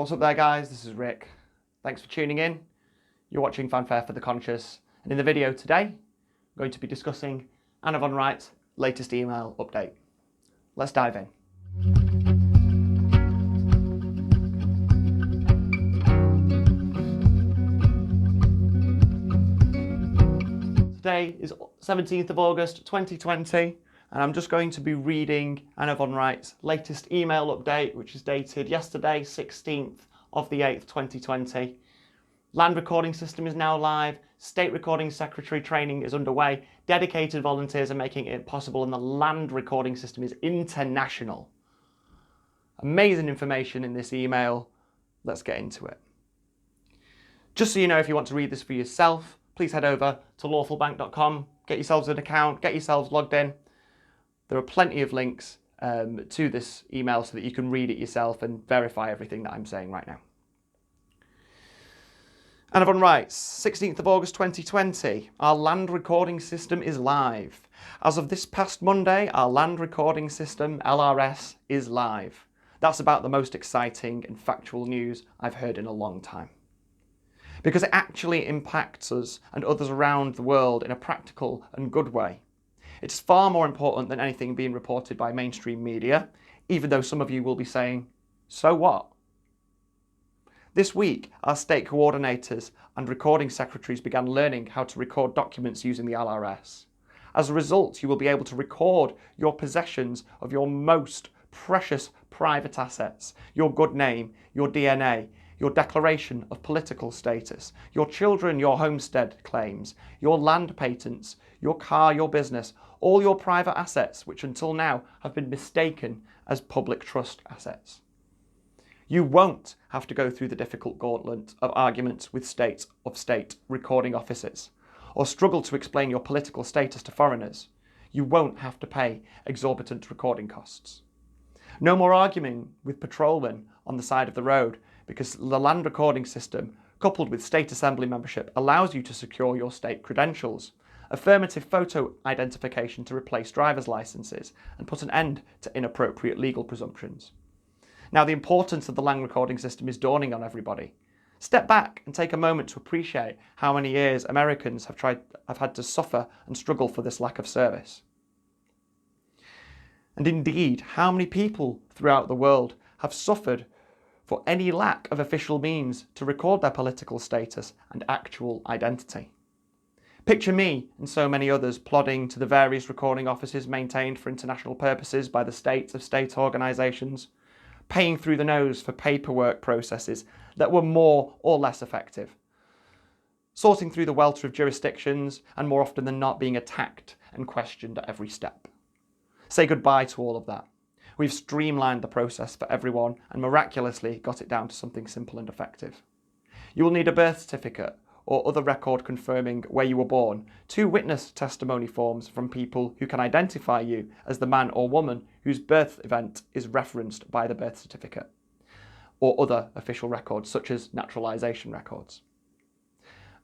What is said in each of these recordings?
What's up there, guys? This is Rick. Thanks for tuning in. You're watching Fanfare for the Conscious, and in the video today, I'm going to be discussing Anna von Reitz' latest email update. Let's dive in. Today is 17th of August 2020, and I'm just going to be reading Anna von Reitz' latest email update, which is dated yesterday, 16th of the 8th, 2020. Land recording system is now live, state recording secretary training is underway, dedicated volunteers are making it possible, and the land recording system is international. Amazing information in this email. Let's get into it. Just so you know, if you want to read this for yourself, please head over to lawfulbank.com, get yourselves an account, get yourselves logged in. There are plenty of links to this email so that you can read it yourself and verify everything that I'm saying right now. Anna von Reitz, 16th of August 2020. Our land recording system is live. As of this past Monday, our land recording system, LRS, is live. That's about the most exciting and factual news I've heard in a long time. Because it actually impacts us and others around the world in a practical and good way. It's far more important than anything being reported by mainstream media, even though some of you will be saying, so what? This week, our state coordinators and recording secretaries began learning how to record documents using the LRS. As a result, you will be able to record your possessions of your most precious private assets, your good name, your DNA, your declaration of political status, your children, your homestead claims, your land patents, your car, your business, all your private assets, which until now have been mistaken as public trust assets. You won't have to go through the difficult gauntlet of arguments with state recording offices, or struggle to explain your political status to foreigners. You won't have to pay exorbitant recording costs. No more arguing with patrolmen on the side of the road, because the land recording system, coupled with state assembly membership, allows you to secure your state credentials, affirmative photo identification to replace driver's licenses, and put an end to inappropriate legal presumptions. Now, the importance of the land recording system is dawning on everybody. Step back and take a moment to appreciate how many years Americans have had to suffer and struggle for this lack of service. And indeed, how many people throughout the world have suffered for any lack of official means to record their political status and actual identity. Picture me and so many others plodding to the various recording offices maintained for international purposes by the states of state organisations, paying through the nose for paperwork processes that were more or less effective, sorting through the welter of jurisdictions and more often than not being attacked and questioned at every step. Say goodbye to all of that. We've streamlined the process for everyone and miraculously got it down to something simple and effective. You will need a birth certificate or other record confirming where you were born, 2 witness testimony forms from people who can identify you as the man or woman whose birth event is referenced by the birth certificate, or other official records such as naturalisation records,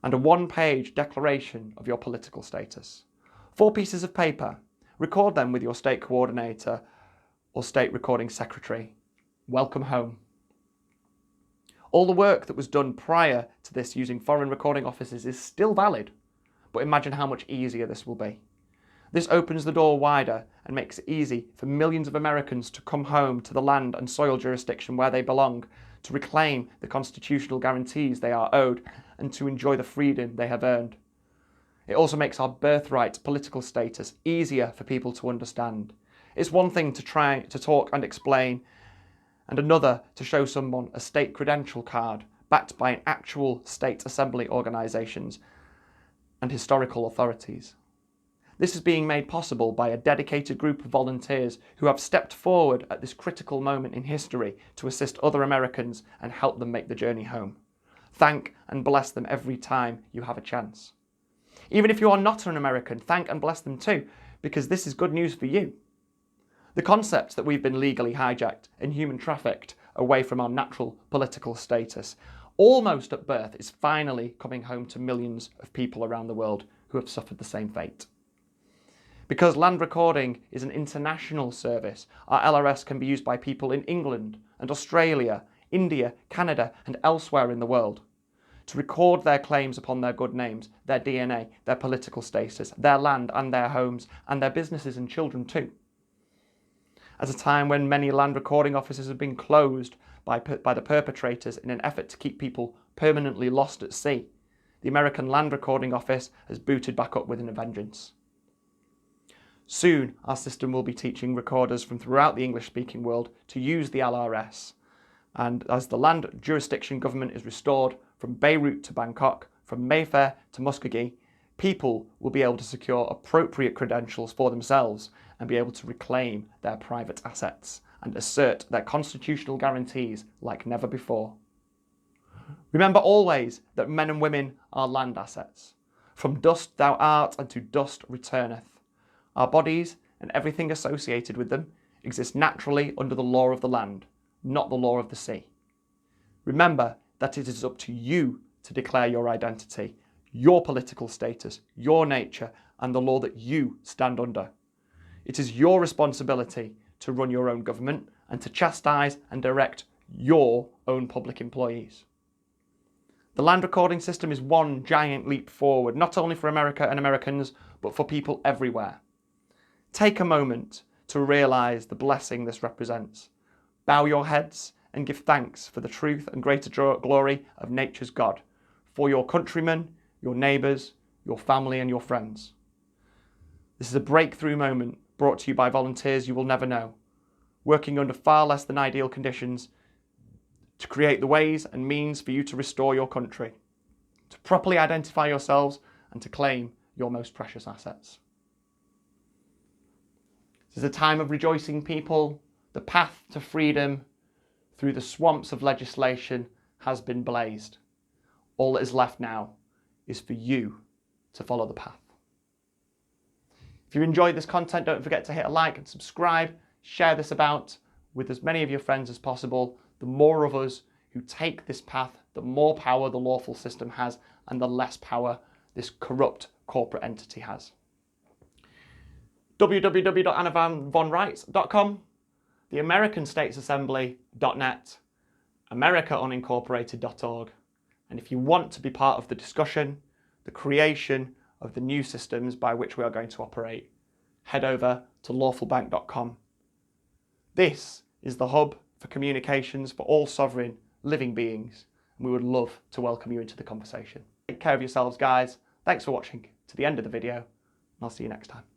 and a 1-page declaration of your political status. 4 pieces of paper. Record them with your state coordinator or state recording secretary. Welcome home. All the work that was done prior to this using foreign recording offices is still valid, but imagine how much easier this will be. This opens the door wider and makes it easy for millions of Americans to come home to the land and soil jurisdiction where they belong, to reclaim the constitutional guarantees they are owed, and to enjoy the freedom they have earned. It also makes our birthright political status easier for people to understand. It's one thing to try to talk and explain, and another to show someone a state credential card backed by an actual state assembly organisations and historical authorities. This is being made possible by a dedicated group of volunteers who have stepped forward at this critical moment in history to assist other Americans and help them make the journey home. Thank and bless them every time you have a chance. Even if you are not an American, thank and bless them too, because this is good news for you. The concept that we've been legally hijacked and human trafficked away from our natural political status, almost at birth, is finally coming home to millions of people around the world who have suffered the same fate. Because land recording is an international service, our LRS can be used by people in England and Australia, India, Canada, and elsewhere in the world, to record their claims upon their good names, their DNA, their political status, their land and their homes, and their businesses and children too. At a time when many land recording offices have been closed by the perpetrators in an effort to keep people permanently lost at sea, the American Land Recording Office has booted back up with a vengeance. Soon, our system will be teaching recorders from throughout the English-speaking world to use the LRS. And as the land jurisdiction government is restored from Beirut to Bangkok, from Mayfair to Muskogee, people will be able to secure appropriate credentials for themselves and be able to reclaim their private assets and assert their constitutional guarantees like never before. Remember always that men and women are land assets. From dust thou art, and to dust returneth. Our bodies and everything associated with them exist naturally under the law of the land, not the law of the sea. Remember that it is up to you to declare your identity, your political status, your nature, and the law that you stand under. It is your responsibility to run your own government and to chastise and direct your own public employees. The land recording system is one giant leap forward, not only for America and Americans, but for people everywhere. Take a moment to realise the blessing this represents. Bow your heads and give thanks for the truth and greater glory of nature's God, for your countrymen, your neighbours, your family and your friends. This is a breakthrough moment brought to you by volunteers you will never know, working under far less than ideal conditions to create the ways and means for you to restore your country, to properly identify yourselves and to claim your most precious assets. This is a time of rejoicing, people. The path to freedom through the swamps of legislation has been blazed. All that is left now is for you to follow the path. If you enjoyed this content, don't forget to hit a like and subscribe. Share this about with as many of your friends as possible. The more of us who take this path, the more power the lawful system has and the less power this corrupt corporate entity has. www.annavonreitz.com, theamericanstatesassembly.net, americaunincorporated.org. And if you want to be part of the discussion, the creation of the new systems by which we are going to operate, head over to lawfulbank.com. This is the hub for communications for all sovereign living beings, and we would love to welcome you into the conversation. Take care of yourselves, guys. Thanks for watching to the end of the video, and I'll see you next time.